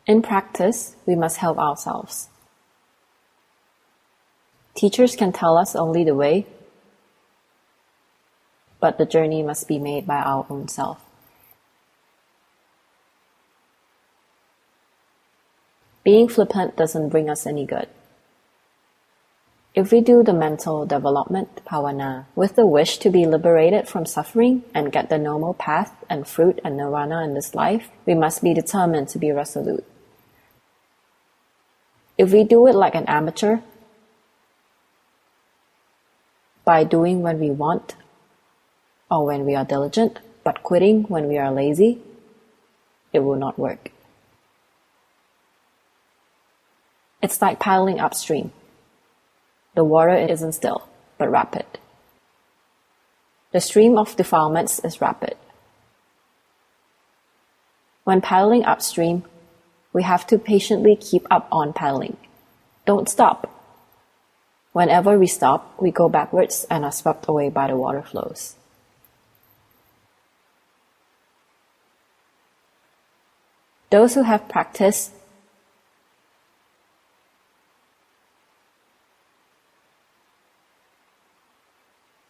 In practice, we must help ourselves. Teachers can tell us only the way, but the journey must be made by our own self. Being flippant doesn't bring us any good. If we do the mental development bhavana with the wish to be liberated from suffering and get the normal path and fruit and nirvana in this life, we must be determined to be resolute. If we do it like an amateur, by doing when we want or when we are diligent, but quitting when we are lazy, it will not work. It's like paddling upstream. The water isn't still, but rapid. The stream of defilements is rapid. When paddling upstream, we have to patiently keep up on paddling. Don't stop. Whenever we stop, we go backwards and are swept away by the water flows. Those who have practiced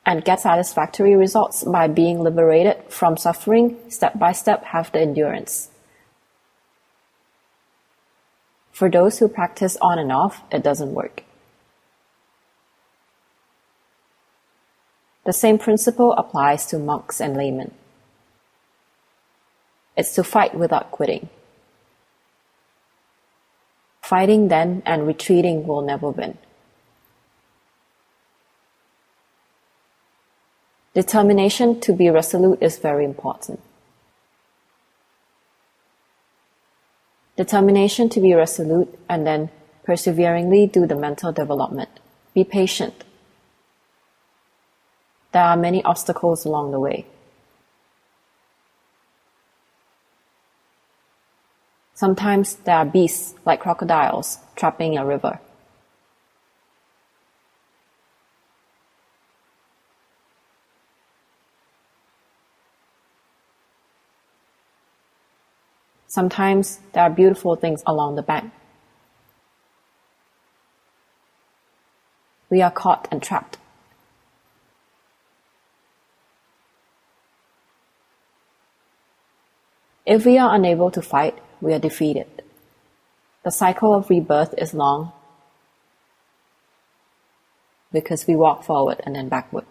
and get satisfactory results by being liberated from suffering step by step have the endurance. For those who practice on and off, it doesn't work. The same principle applies to monks and laymen. It's to fight without quitting. Fighting then and retreating will never win. Determination to be resolute is very important. Determination to be resolute and then perseveringly do the mental development. Be patient. There are many obstacles along the way. Sometimes there are beasts like crocodiles trapping a river. Sometimes there are beautiful things along the bank. We are caught and trapped. If we are unable to fight, we are defeated. The cycle of rebirth is long because we walk forward and then backward.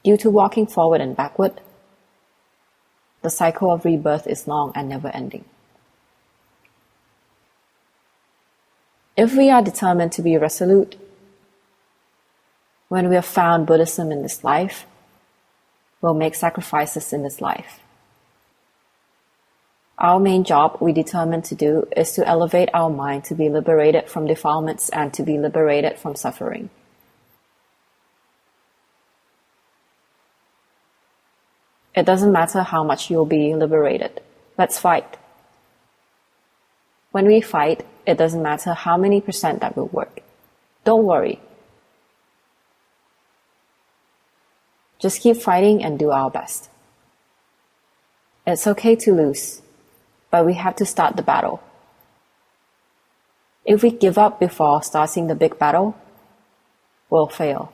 Due to walking forward and backward, the cycle of rebirth is long and never ending. If we are determined to be resolute, when we have found Buddhism in this life, we'll make sacrifices in this life. Our main job we determine to do is to elevate our mind to be liberated from defilements and to be liberated from suffering. It doesn't matter how much you'll be liberated. Let's fight. When we fight, it doesn't matter how many percent that will work. Don't worry. Just keep fighting and do our best. It's okay to lose, but we have to start the battle. If we give up before starting the big battle, we'll fail.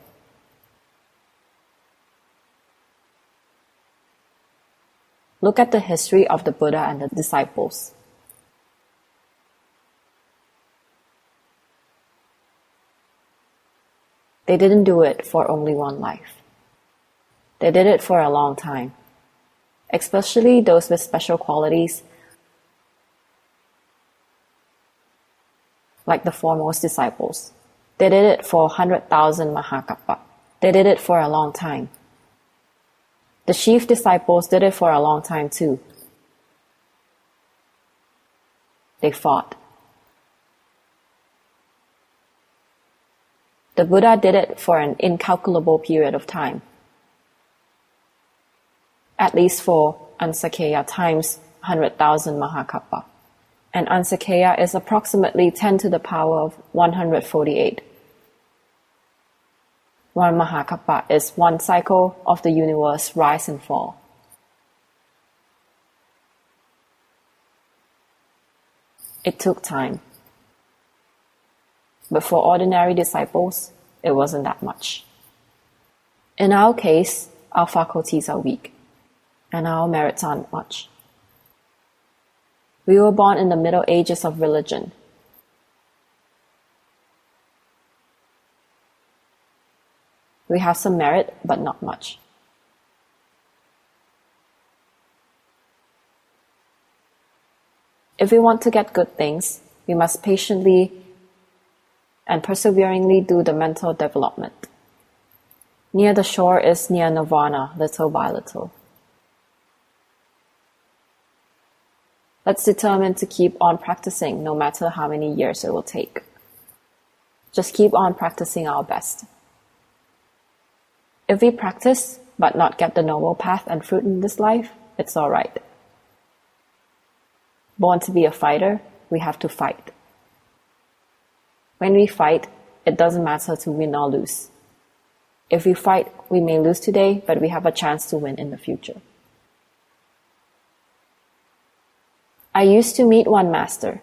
Look at the history of the Buddha and the disciples. They didn't do it for only one life. They did it for a long time, especially those with special qualities like the foremost disciples. They did it for 100,000 Mahakappa. They did it for a long time. The chief disciples did it for a long time too. They fought. The Buddha did it for an incalculable period of time. At least for Ansakeya times 100,000 Mahakappa. And Ansakeya is approximately 10 to the power of 148. One Mahakappa is one cycle of the universe rise and fall. It took time. But for ordinary disciples, it wasn't that much. In our case, our faculties are weak, and our merits aren't much. We were born in the Middle Ages of religion. We have some merit, but not much. If we want to get good things, we must patiently and perseveringly do the mental development. Near the shore is near nirvana, little by little. Let's determine to keep on practicing no matter how many years it will take. Just keep on practicing our best. If we practice but not get the noble path and fruit in this life, it's alright. Born to be a fighter, we have to fight. When we fight, it doesn't matter to win or lose. If we fight, we may lose today, but we have a chance to win in the future. I used to meet one master.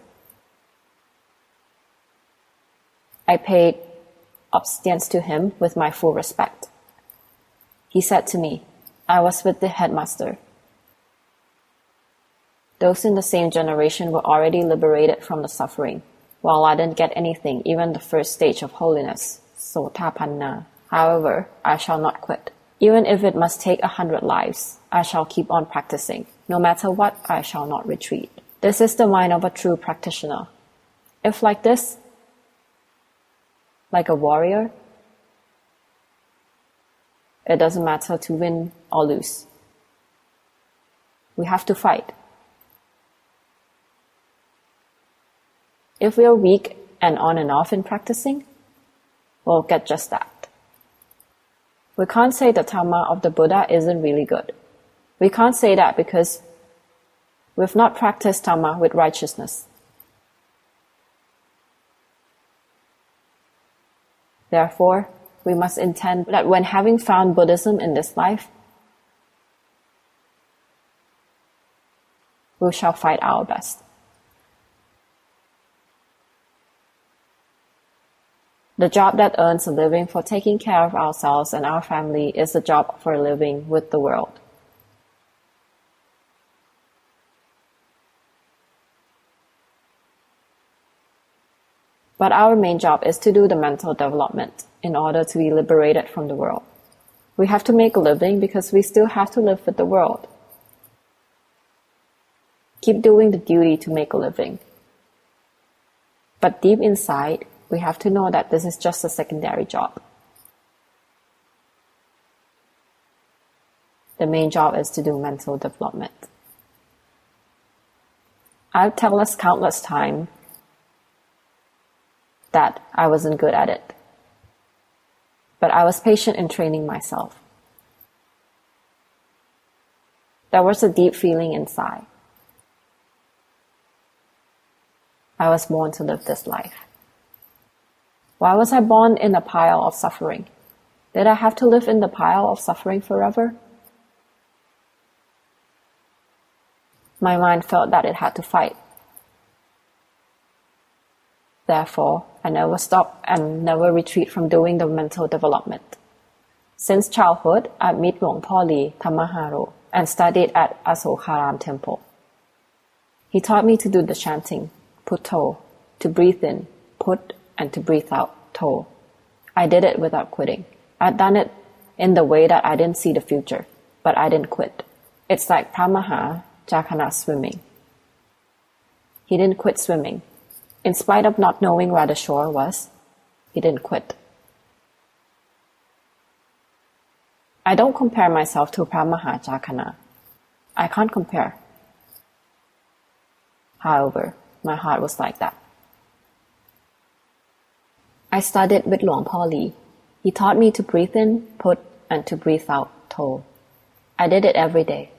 I paid obeisance to him with my full respect. He said to me, I was with the headmaster. Those in the same generation were already liberated from the suffering, while I didn't get anything, even the first stage of holiness, Sotapanna. However, I shall not quit. Even if it must take 100 lives, I shall keep on practicing. No matter what, I shall not retreat. This is the mind of a true practitioner. If like this, like a warrior, it doesn't matter to win or lose. We have to fight. If we are weak and on and off in practicing, we'll get just that. We can't say the Dhamma of the Buddha isn't really good. We can't say that because we've not practiced Dhamma with righteousness. Therefore, we must intend that when having found Buddhism in this life, we shall fight our best. The job that earns a living for taking care of ourselves and our family is the job for living with the world. But our main job is to do the mental development in order to be liberated from the world. We have to make a living because we still have to live with the world. Keep doing the duty to make a living. But deep inside, we have to know that this is just a secondary job. The main job is to do mental development. I've told us countless times that I wasn't good at it. But I was patient in training myself. There was a deep feeling inside. I was born to live this life. Why was I born in a pile of suffering? Did I have to live in the pile of suffering forever? My mind felt that it had to fight. Therefore, I never stopped and never retreat from doing the mental development. Since childhood, I met Luang Por Li Thamaharo and studied at Asokharam Temple. He taught me to do the chanting, Putto, to breathe in, Put, and to breathe out, To. I did it without quitting. I'd done it in the way that I didn't see the future, but I didn't quit. It's like Pramaha Jakana swimming. He didn't quit swimming. In spite of not knowing where the shore was, he didn't quit. I don't compare myself to Pramaha Jakana. I can't compare. However, my heart was like that. I studied with Luang Por Li. He taught me to breathe in, Put, and to breathe out, To. I did it every day.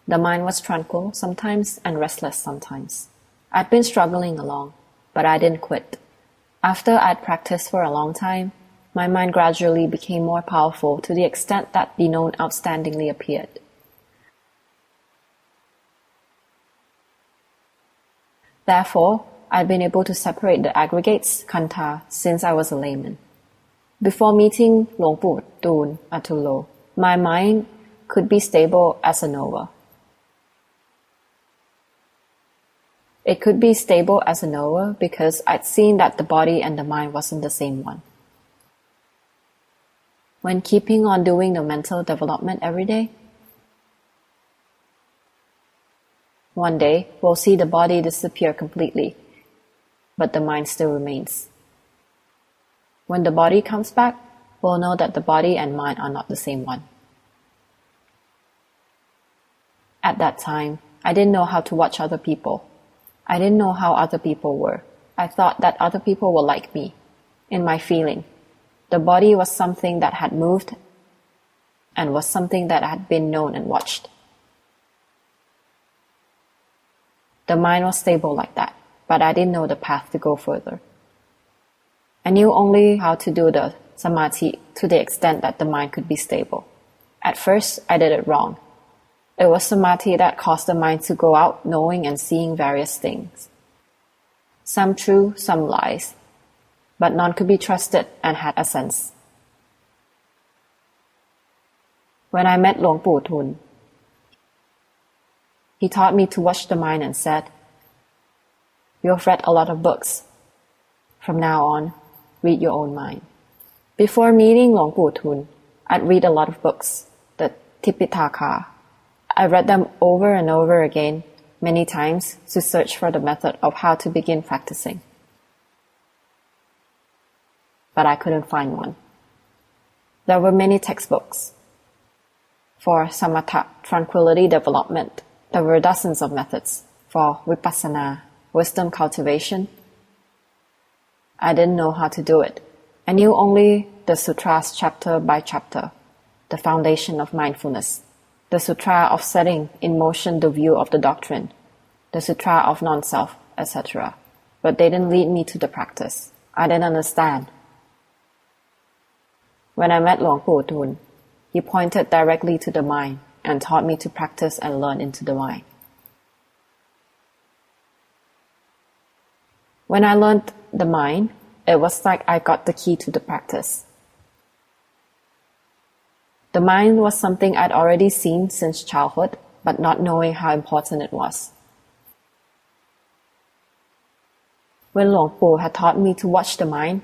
The mind was tranquil sometimes and restless sometimes. I'd been struggling along, but I didn't quit. After I'd practiced for a long time, my mind gradually became more powerful to the extent that the known outstandingly appeared. Therefore, I'd been able to separate the aggregates, kanta, since I was a layman. Before meeting Luang Pu Tun Atullo, my mind could be stable as a nova. It could be stable as a nova because I'd seen that the body and the mind wasn't the same one. When keeping on doing the mental development every day, one day we'll see the body disappear completely, but the mind still remains. When the body comes back, we'll know that the body and mind are not the same one. At that time, I didn't know how to watch other people. I didn't know how other people were. I thought that other people were like me, in my feeling. The body was something that had moved and was something that had been known and watched. The mind was stable like that, but I didn't know the path to go further. I knew only how to do the samadhi to the extent that the mind could be stable. At first, I did it wrong. It was samadhi that caused the mind to go out knowing and seeing various things. Some true, some lies, but none could be trusted and had a sense. When I met Luang Pu Tun, he taught me to watch the mind and said, "You've read a lot of books. From now on, read your own mind." Before meeting Luang Pu Tun, I'd read a lot of books, the Tipitaka. I read them over and over again, many times, to search for the method of how to begin practicing. But I couldn't find one. There were many textbooks. For samatha, tranquility development, there were dozens of methods. For vipassana, wisdom cultivation, I didn't know how to do it. I knew only the sutras chapter by chapter, the foundation of mindfulness, the sutra of setting in motion the view of the doctrine, the sutra of non-self, etc. But they didn't lead me to the practice. I didn't understand. When I met Luang Pu Tun, he pointed directly to the mind and taught me to practice and learn into the mind. When I learned the mind, it was like I got the key to the practice. The mind was something I'd already seen since childhood, but not knowing how important it was. When Luang Pu had taught me to watch the mind,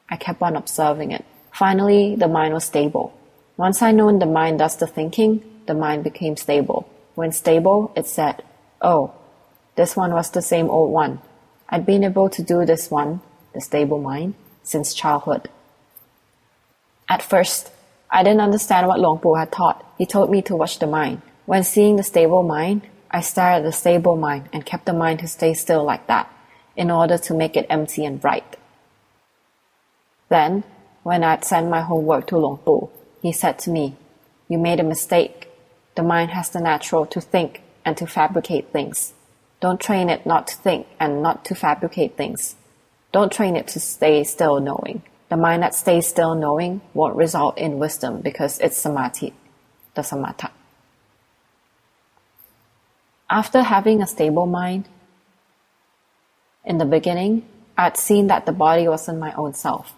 I kept on observing it. Finally, the mind was stable. Once I knew the mind does the thinking, the mind became stable. When stable, it said, "Oh, this one was the same old one. I'd been able to do this one," the stable mind, "since childhood." At first, I didn't understand what Luang Pu had taught. He told me to watch the mind. When seeing the stable mind, I stared at the stable mind and kept the mind to stay still like that, in order to make it empty and bright. Then, when I'd sent my homework to Luang Pu, he said to me, "You made a mistake. The mind has the natural to think and to fabricate things. Don't train it not to think and not to fabricate things. Don't train it to stay still knowing. The mind that stays still knowing won't result in wisdom because it's samadhi, the samatha." After having a stable mind, in the beginning, I'd seen that the body wasn't my own self.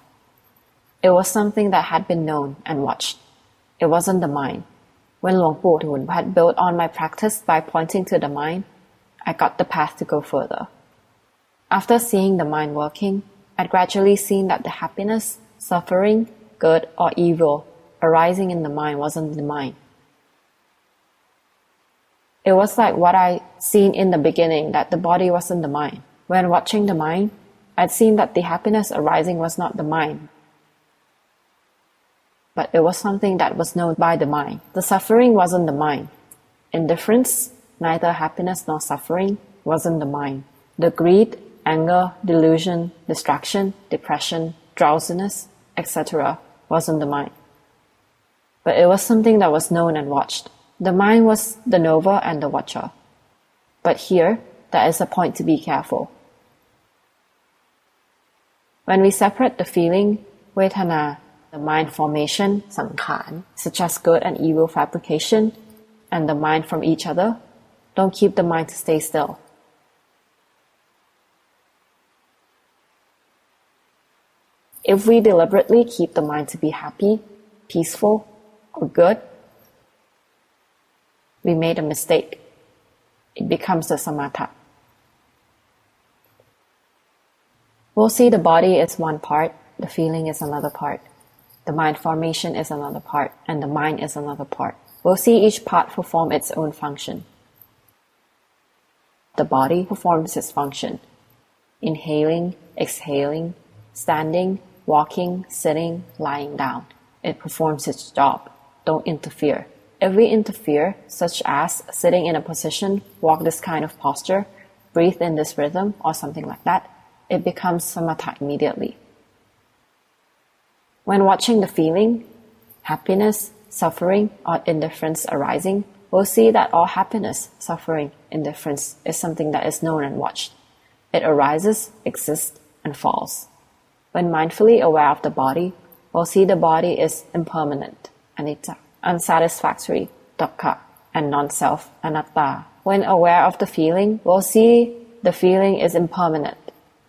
It was something that had been known and watched. It wasn't the mind. When Luang Pu Tun had built on my practice by pointing to the mind, I got the path to go further. After seeing the mind working, I'd gradually seen that the happiness, suffering, good or evil arising in the mind wasn't the mind. It was like what I'd seen in the beginning, that the body wasn't the mind. When watching the mind, I'd seen that the happiness arising was not the mind, but it was something that was known by the mind. The suffering wasn't the mind. Indifference, neither happiness nor suffering, wasn't the mind. The greed, anger, delusion, distraction, depression, drowsiness, etc. wasn't the mind. But it was something that was known and watched. The mind was the knower and the watcher. But here, there is a point to be careful. When we separate the feeling, vedana, the mind formation, sankhara, such as good and evil fabrication, and the mind from each other, don't keep the mind to stay still. If we deliberately keep the mind to be happy, peaceful, or good, we made a mistake. It becomes the samatha. We'll see the body is one part, the feeling is another part, the mind formation is another part, and the mind is another part. We'll see each part perform its own function. The body performs its function. Inhaling, exhaling, standing, walking, sitting, lying down. It performs its job. Don't interfere. If we interfere, such as sitting in a position, walk this kind of posture, breathe in this rhythm, or something like that, it becomes samatha immediately. When watching the feeling, happiness, suffering, or indifference arising, we'll see that all happiness, suffering, indifference is something that is known and watched. It arises, exists, and falls. When mindfully aware of the body, we'll see the body is impermanent, anicca, unsatisfactory, dukkha, and non-self, anatta. When aware of the feeling, we'll see the feeling is impermanent,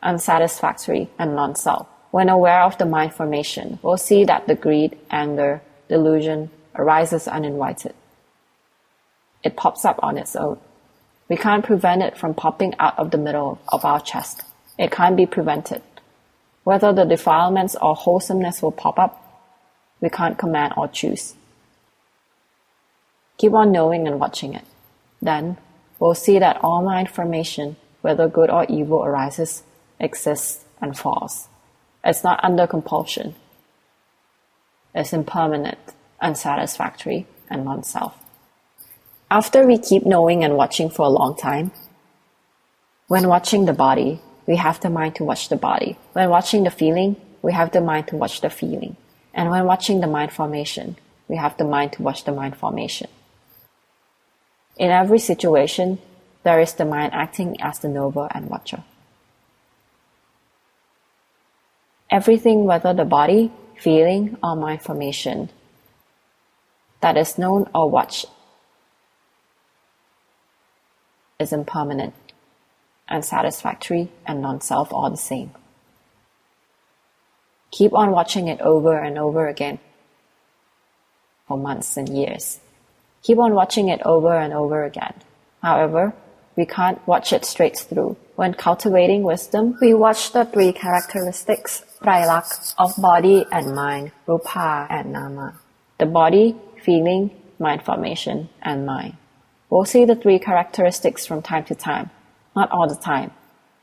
unsatisfactory, and non-self. When aware of the mind formation, we'll see that the greed, anger, delusion arises uninvited. It pops up on its own. We can't prevent it from popping out of the middle of our chest. It can't be prevented. Whether the defilements or wholesomeness will pop up, we can't command or choose. Keep on knowing and watching it. Then, we'll see that all mind formation, whether good or evil, arises, exists, and falls. It's not under compulsion. It's impermanent, unsatisfactory, and non-self. After we keep knowing and watching for a long time, when watching the body, we have the mind to watch the body. When watching the feeling, we have the mind to watch the feeling. And when watching the mind formation, we have the mind to watch the mind formation. In every situation, there is the mind acting as the knower and watcher. Everything, whether the body, feeling, or mind formation, that is known or watched is impermanent, unsatisfactory, and non-self all the same. Keep on watching it over and over again for months and years. Keep on watching it over and over again. However, we can't watch it straight through. When cultivating wisdom, we watch the three characteristics, Trailakkhana, of body and mind, Rupa and Nama. The body, feeling, mind formation, and mind. We'll see the three characteristics from time to time, not all the time.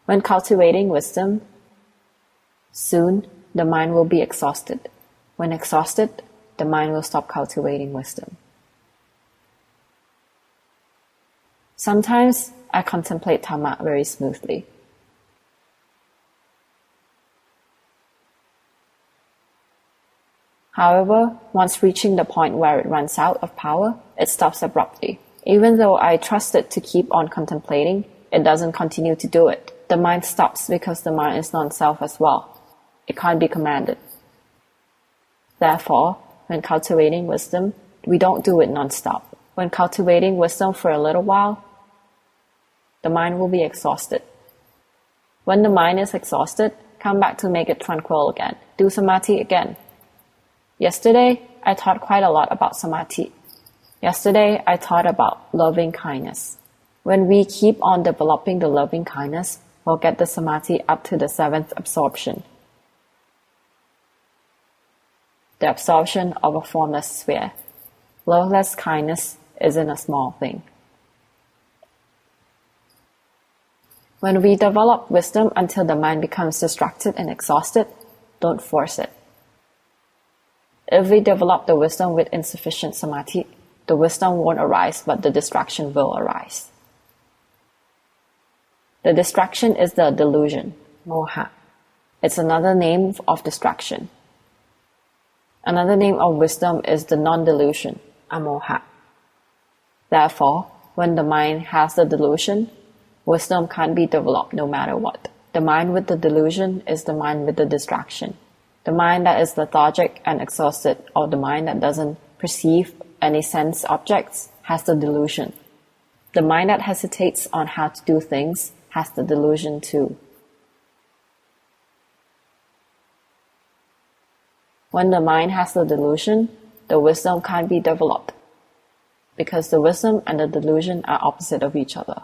When cultivating wisdom, soon the mind will be exhausted. When exhausted, the mind will stop cultivating wisdom. Sometimes I contemplate Dhamma very smoothly. However, once reaching the point where it runs out of power, it stops abruptly. Even though I trust it to keep on contemplating, it doesn't continue to do it. The mind stops because the mind is non-self as well. It can't be commanded. Therefore, when cultivating wisdom, we don't do it non-stop. When cultivating wisdom for a little while, the mind will be exhausted. When the mind is exhausted, come back to make it tranquil again. Do samadhi again. Yesterday, I taught quite a lot about samadhi. Yesterday, I taught about loving kindness. When we keep on developing the loving kindness, we'll get the samadhi up to the 7th absorption. The absorption of a formless sphere. Loveless kindness isn't a small thing. When we develop wisdom until the mind becomes distracted and exhausted, don't force it. If we develop the wisdom with insufficient samadhi, the wisdom won't arise, but the distraction will arise. The distraction is the delusion, moha. It's another name of distraction. Another name of wisdom is the non-delusion, amoha. Therefore, when the mind has the delusion, wisdom can't be developed no matter what. The mind with the delusion is the mind with the distraction. The mind that is lethargic and exhausted, or the mind that doesn't perceive any sense objects, has the delusion. The mind that hesitates on how to do things has the delusion too. When the mind has the delusion, the wisdom can't be developed, because the wisdom and the delusion are opposite of each other.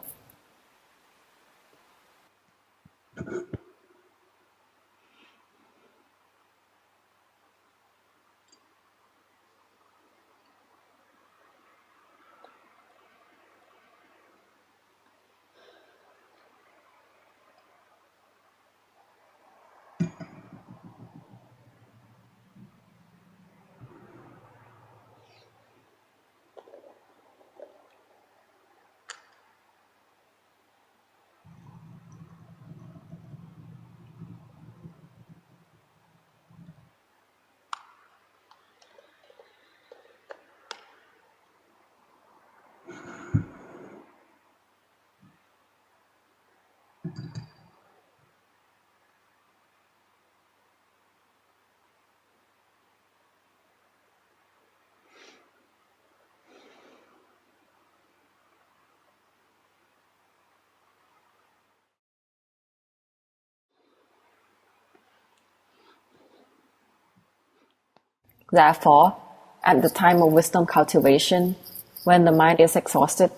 Therefore, at the time of wisdom cultivation, when the mind is exhausted,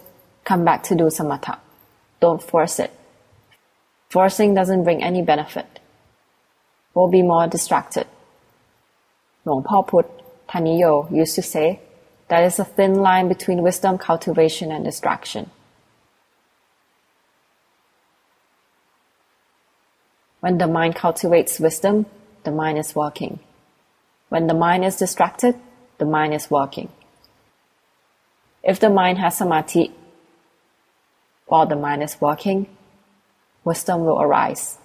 come back to do samatha. Don't force it. Forcing doesn't bring any benefit. We'll be more distracted. Luang Por Phut, Thaniyo, used to say, there is a thin line between wisdom cultivation and distraction. When the mind cultivates wisdom, the mind is working. When the mind is distracted, the mind is working. If the mind has samadhi while the mind is working, wisdom will arise.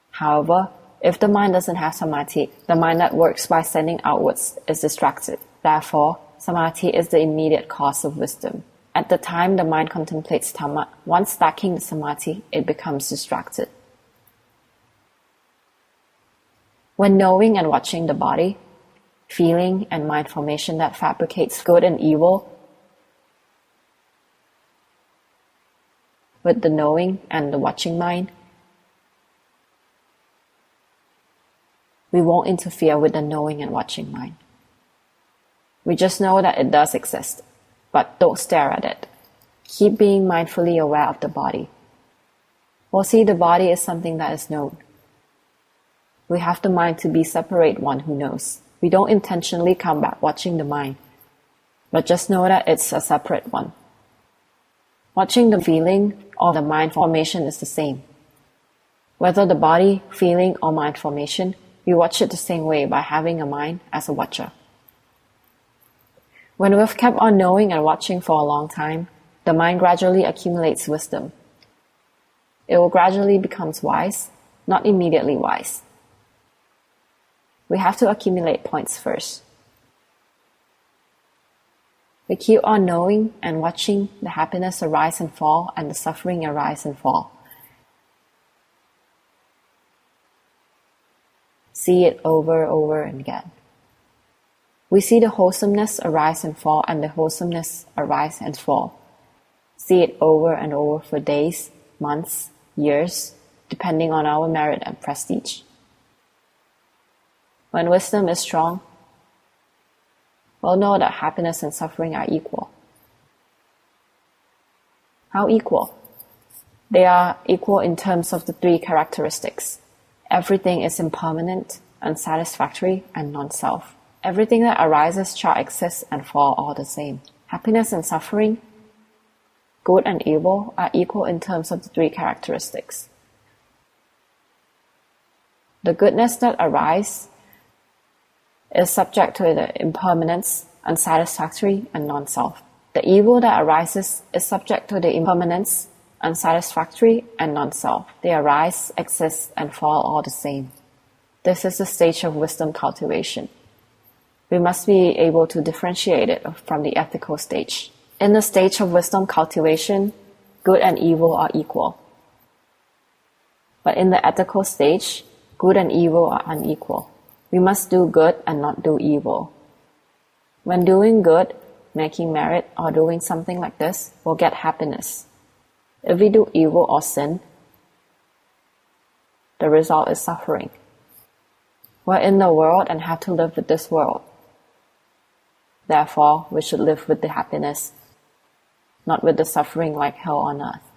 However, if the mind doesn't have samadhi, the mind that works by sending outwards is distracted. Therefore, samadhi is the immediate cause of wisdom. At the time the mind contemplates Dhamma, once lacking the samadhi, it becomes distracted. When knowing and watching the body, feeling and mind formation that fabricates good and evil, with the knowing and the watching mind, we won't interfere with the knowing and watching mind. We just know that it does exist, but don't stare at it. Keep being mindfully aware of the body. We'll see the body is something that is known. We have the mind to be separate one who knows. We don't intentionally come back watching the mind, but just know that it's a separate one. Watching the feeling or the mind formation is the same. Whether the body, feeling, or mind formation, we watch it the same way by having a mind as a watcher. When we've kept on knowing and watching for a long time, the mind gradually accumulates wisdom. It will gradually become wise, not immediately wise. We have to accumulate points first. We keep on knowing and watching the happiness arise and fall and the suffering arise and fall. See it over and again. We see the wholesomeness arise and fall and the wholesomeness arise and fall. See it over and over for days, months, years, depending on our merit and prestige. When wisdom is strong, we'll know that happiness and suffering are equal. How equal? They are equal in terms of the three characteristics. Everything is impermanent, unsatisfactory, and non-self. Everything that arises shall exist and fall all the same. Happiness and suffering, good and evil, are equal in terms of the three characteristics. The goodness that arises is subject to the impermanence, unsatisfactory, and non-self. The evil that arises is subject to the impermanence, unsatisfactory, and non-self. They arise, exist, and fall all the same. This is the stage of wisdom cultivation. We must be able to differentiate it from the ethical stage. In the stage of wisdom cultivation, good and evil are equal. But in the ethical stage, good and evil are unequal. We must do good and not do evil. When doing good, making merit, or doing something like this, we'll get happiness. If we do evil or sin, the result is suffering. We're in the world and have to live with this world. Therefore, we should live with the happiness, not with the suffering like hell on earth.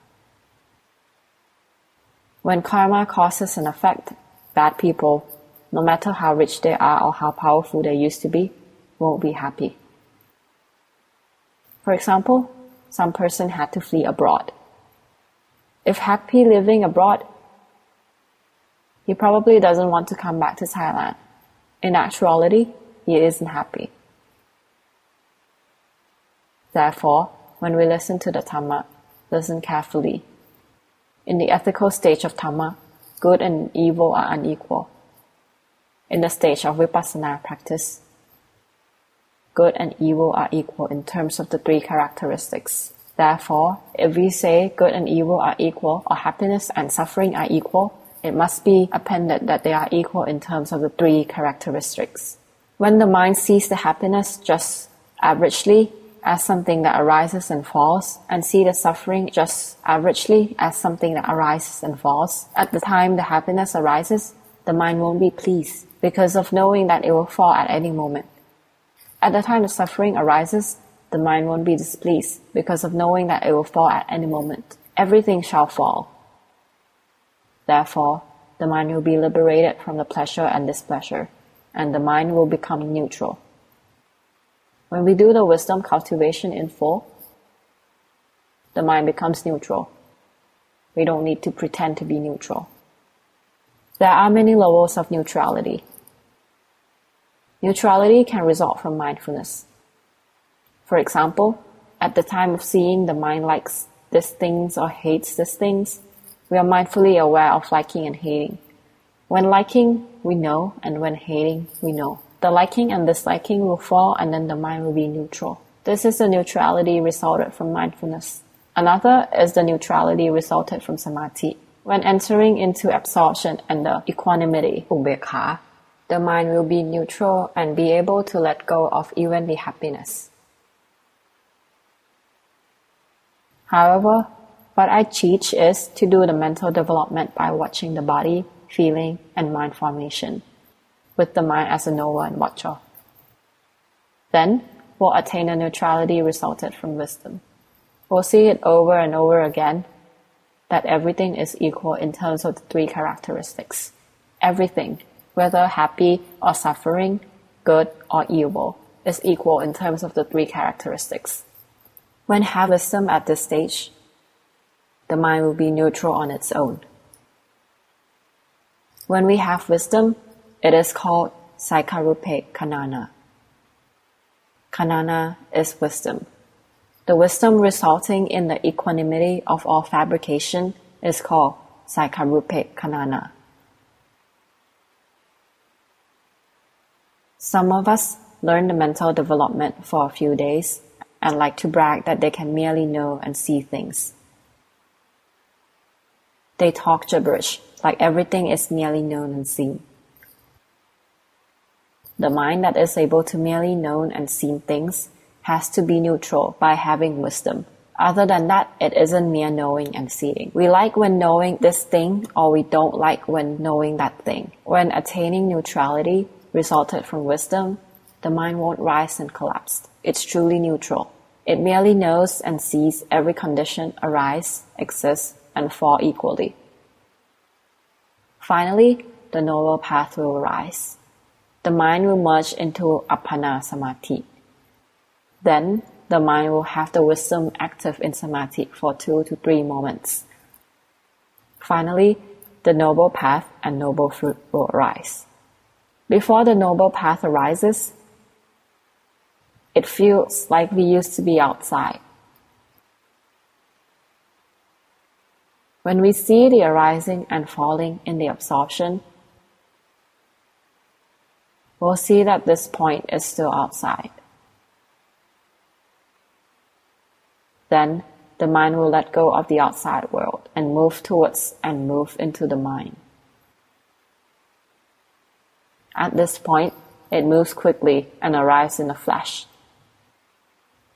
When karma causes an effect, bad people, no matter how rich they are or how powerful they used to be, won't be happy. For example, some person had to flee abroad. If happy living abroad, he probably doesn't want to come back to Thailand. In actuality, he isn't happy. Therefore, when we listen to the Dhamma, listen carefully. In the ethical stage of Dhamma, good and evil are unequal. In the stage of Vipassana practice, good and evil are equal in terms of the three characteristics. Therefore, if we say good and evil are equal, or happiness and suffering are equal, it must be appended that they are equal in terms of the three characteristics. When the mind sees the happiness just averagely as something that arises and falls, and see the suffering just averagely as something that arises and falls, at the time the happiness arises, the mind won't be pleased because of knowing that it will fall at any moment. At the time the suffering arises, the mind won't be displeased because of knowing that it will fall at any moment. Everything shall fall. Therefore, the mind will be liberated from the pleasure and displeasure, and the mind will become neutral. When we do the wisdom cultivation in full, the mind becomes neutral. We don't need to pretend to be neutral. There are many levels of neutrality. Neutrality can result from mindfulness. For example, at the time of seeing the mind likes these things or hates these things, we are mindfully aware of liking and hating. When liking, we know, and when hating, we know. The liking and disliking will fall, and then the mind will be neutral. This is the neutrality resulted from mindfulness. Another is the neutrality resulted from samadhi. When entering into absorption and the equanimity, ubekha, the mind will be neutral and be able to let go of even the happiness. However, what I teach is to do the mental development by watching the body, feeling, and mind formation, with the mind as a knower and watcher. Then, we'll attain a neutrality resulted from wisdom. We'll see it over and over again that everything is equal in terms of the three characteristics. Everything, whether happy or suffering, good or evil, is equal in terms of the three characteristics. When have wisdom at this stage, the mind will be neutral on its own. When we have wisdom, it is called Saikarupe Kanana. Kanana is wisdom. The wisdom resulting in the equanimity of all fabrication is called Saikarupe Kanana. Some of us learn the mental development for a few days and like to brag that they can merely know and see things. They talk gibberish, like everything is merely known and seen. The mind that is able to merely know and see things has to be neutral by having wisdom. Other than that, it isn't mere knowing and seeing. We like when knowing this thing, or we don't like when knowing that thing. When attaining neutrality resulted from wisdom, the mind won't rise and collapse. It's truly neutral. It merely knows and sees every condition arise, exist, and fall equally. Finally, the noble path will arise. The mind will merge into Appana Samadhi. Then, the mind will have the wisdom active in Samadhi for 2 to 3 moments. Finally, the noble path and noble fruit will arise. Before the noble path arises, it feels like we used to be outside. When we see the arising and falling in the absorption, we'll see that this point is still outside. Then the mind will let go of the outside world and move towards and move into the mind. At this point, it moves quickly and arrives in a flash.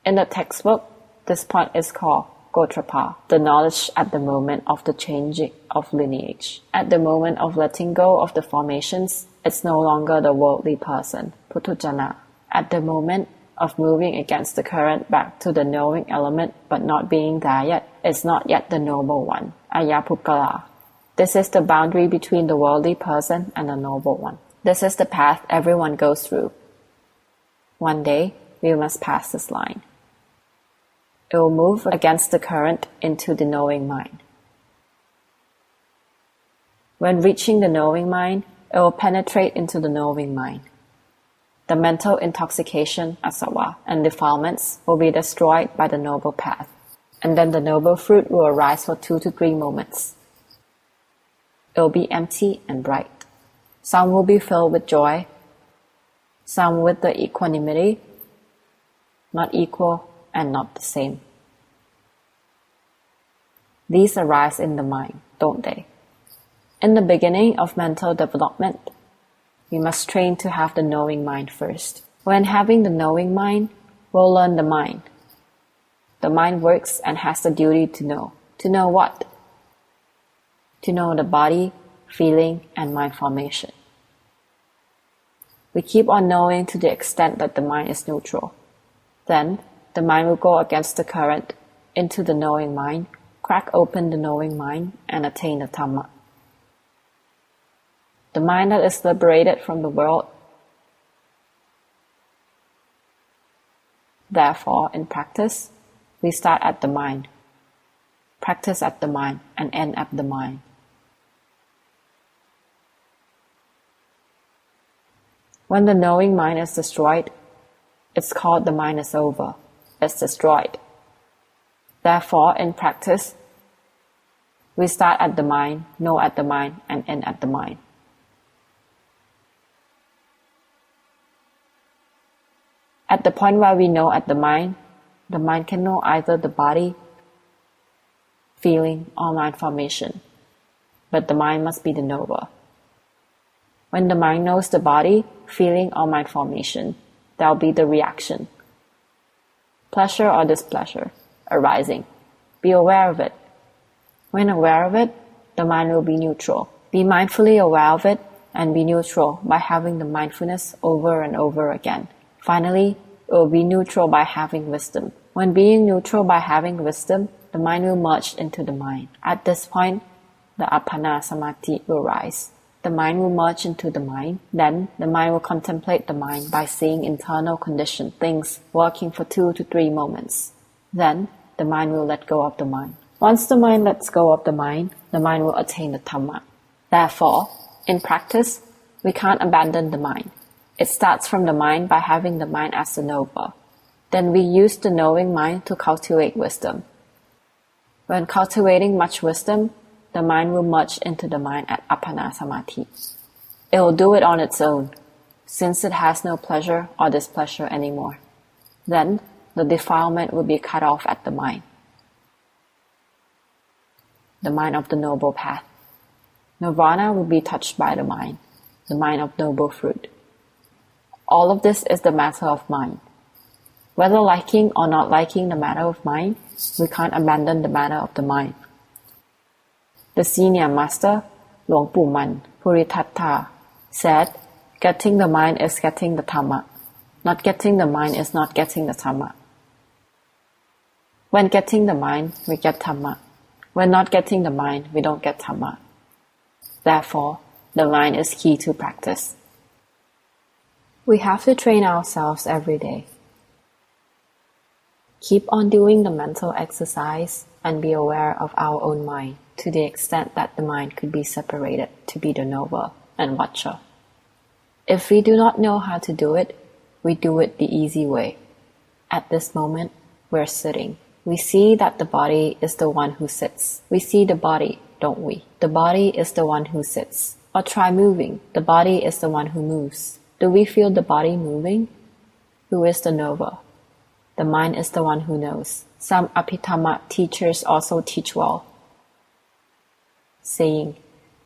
In the textbook, this point is called Gotrapa, the knowledge at the moment of the changing of lineage. At the moment of letting go of the formations, it's no longer the worldly person, Putujana. At the moment of moving against the current back to the knowing element but not being there yet, it's not yet the noble one, Ayapukkala. This is the boundary between the worldly person and the noble one. This is the path everyone goes through. One day, we must pass this line. It will move against the current into the knowing mind. When reaching the knowing mind, it will penetrate into the knowing mind. The mental intoxication, asava, and defilements will be destroyed by the noble path, and then the noble fruit will arise for 2 to 3 moments. It will be empty and bright. Some will be filled with joy, some with the equanimity, not equal and not the same. These arise in the mind, don't they? In the beginning of mental development, we must train to have the knowing mind first. When having the knowing mind, we'll learn the mind. The mind works and has the duty to know. To know what? To know the body, feeling, and mind formation. We keep on knowing to the extent that the mind is neutral. Then, the mind will go against the current into the knowing mind, crack open the knowing mind, and attain the Dhamma. The mind that is liberated from the world. Therefore, in practice, we start at the mind, practice at the mind, and end at the mind. When the knowing mind is destroyed, it's called the mind is over, it's destroyed. Therefore, in practice, we start at the mind, know at the mind, and end at the mind. At the point where we know at the mind can know either the body, feeling, or mind formation, but the mind must be the knower. When the mind knows the body, feeling, or mind formation, there will be the reaction. Pleasure or displeasure arising. Be aware of it. When aware of it, the mind will be neutral. Be mindfully aware of it and be neutral by having the mindfulness over and over again. Finally, it will be neutral by having wisdom. When being neutral by having wisdom, the mind will merge into the mind. At this point, the Appana Samadhi will rise. The mind will merge into the mind. Then, the mind will contemplate the mind by seeing internal conditioned things working for 2 to 3 moments. Then, the mind will let go of the mind. Once the mind lets go of the mind will attain the Dhamma. Therefore, in practice, we can't abandon the mind. It starts from the mind by having the mind as the knower. Then we use the knowing mind to cultivate wisdom. When cultivating much wisdom, the mind will merge into the mind at Appana Samadhi. It will do it on its own, since it has no pleasure or displeasure anymore. Then, the defilement will be cut off at the mind of the noble path. Nirvana will be touched by the mind of noble fruit. All of this is the matter of mind. Whether liking or not liking the matter of mind, we can't abandon the matter of the mind. The senior master, Luang Pu Man, Puritatta, said, getting the mind is getting the Dhamma. Not getting the mind is not getting the Dhamma. When getting the mind, we get Dhamma. When not getting the mind, we don't get Dhamma. Therefore, the mind is key to practice. We have to train ourselves every day. Keep on doing the mental exercise and be aware of our own mind to the extent that the mind could be separated to be the knower and watcher. If we do not know how to do it, we do it the easy way. At this moment, we're sitting. We see that the body is the one who sits. We see the body, don't we? The body is the one who sits. Or try moving. The body is the one who moves. Do we feel the body moving? Who is the knower? The mind is the one who knows. Some Abhidhamma teachers also teach well, saying,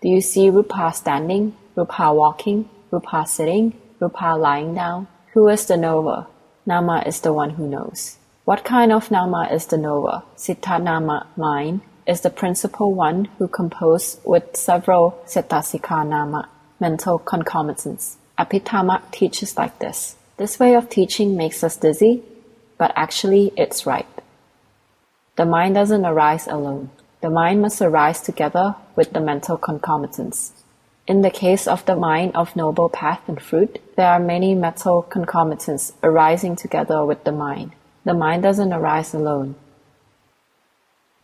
do you see Rupa standing, Rupa walking, Rupa sitting, Rupa lying down? Who is the knower? Nama is the one who knows. What kind of nama is the knower? Siddha nama, mind, is the principal one who composed with several cetasika nama, mental concomitants. Abhidhamma teaches like this. This way of teaching makes us dizzy, but actually it's right. The mind doesn't arise alone. The mind must arise together with the mental concomitants. In the case of the mind of noble path and fruit, there are many mental concomitants arising together with the mind. The mind doesn't arise alone.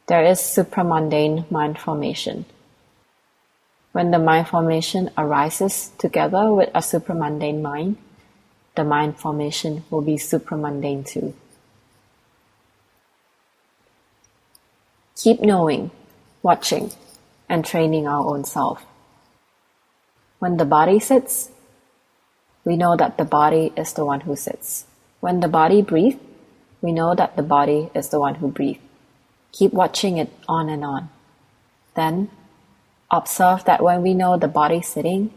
There is supramundane mind formation. When the mind formation arises together with a supramundane mind, the mind formation will be supramundane too. Keep knowing, watching, and training our own self. When the body sits, we know that the body is the one who sits. When the body breathes, we know that the body is the one who breathes. Keep watching it on and on. Then, observe that when we know the body sitting,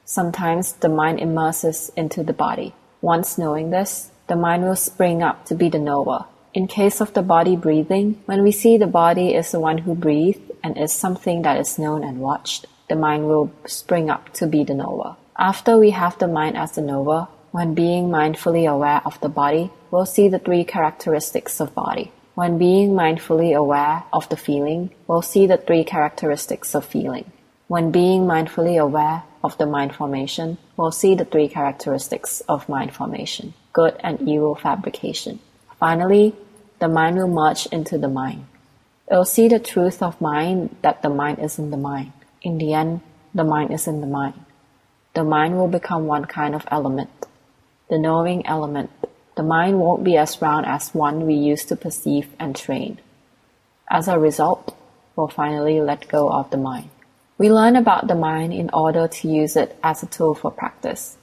sometimes the mind immerses into the body. Once knowing this, the mind will spring up to be the knower. In case of the body breathing, when we see the body is the one who breathes and is something that is known and watched, the mind will spring up to be the knower. After we have the mind as the knower, when being mindfully aware of the body, we'll see the three characteristics of body. When being mindfully aware of the feeling, we'll see the three characteristics of feeling. When being mindfully aware of the mind formation, we'll see the three characteristics of mind formation, good and evil fabrication. Finally, the mind will merge into the mind. It will see the truth of mind that the mind is in the mind. In the end, the mind is in the mind. The mind will become one kind of element, the knowing element. The mind won't be as round as one we used to perceive and train. As a result, we'll finally let go of the mind. We learn about the mind in order to use it as a tool for practice.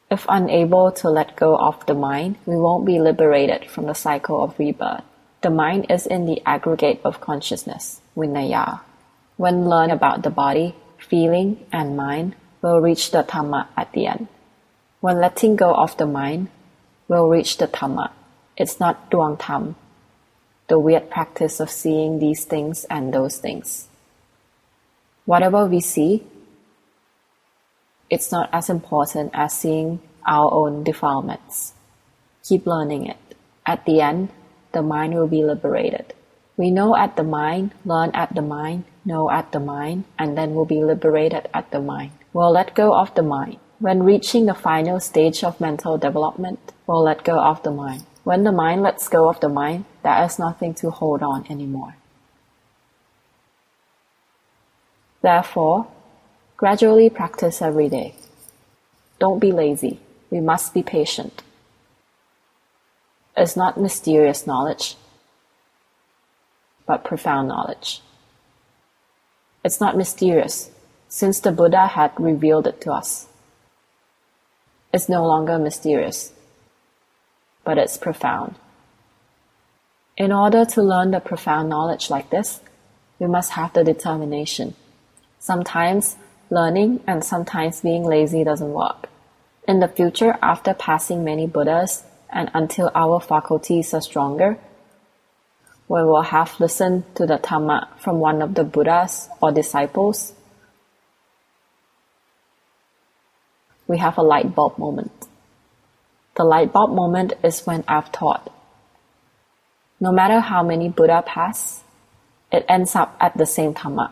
If unable to let go of the mind, we won't be liberated from the cycle of rebirth. The mind is in the aggregate of consciousness, Vinaya. When learned about the body, feeling, and mind, we'll reach the Dhamma at the end. When letting go of the mind, we'll reach the Dhamma. It's not Duang Tham, the weird practice of seeing these things and those things. Whatever we see, it's not as important as seeing our own defilements. Keep learning it. At the end, the mind will be liberated. We know at the mind, learn at the mind, know at the mind, and then we'll be liberated at the mind. We'll let go of the mind. When reaching the final stage of mental development, we'll let go of the mind. When the mind lets go of the mind, there is nothing to hold on anymore. Therefore, gradually practice every day. Don't be lazy. We must be patient. It's not mysterious knowledge, but profound knowledge. It's not mysterious, since the Buddha had revealed it to us. It's no longer mysterious, but it's profound. In order to learn the profound knowledge like this, we must have the determination. Sometimes learning and sometimes being lazy doesn't work. In the future, after passing many Buddhas and until our faculties are stronger, we will have listened to the Dhamma from one of the Buddhas or disciples, we have a light bulb moment. The light bulb moment is when I've taught. No matter how many Buddha pass, it ends up at the same Dhamma.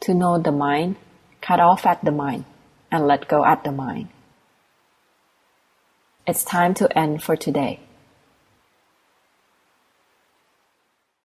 To know the mind, cut off at the mind, and let go at the mind. It's time to end for today.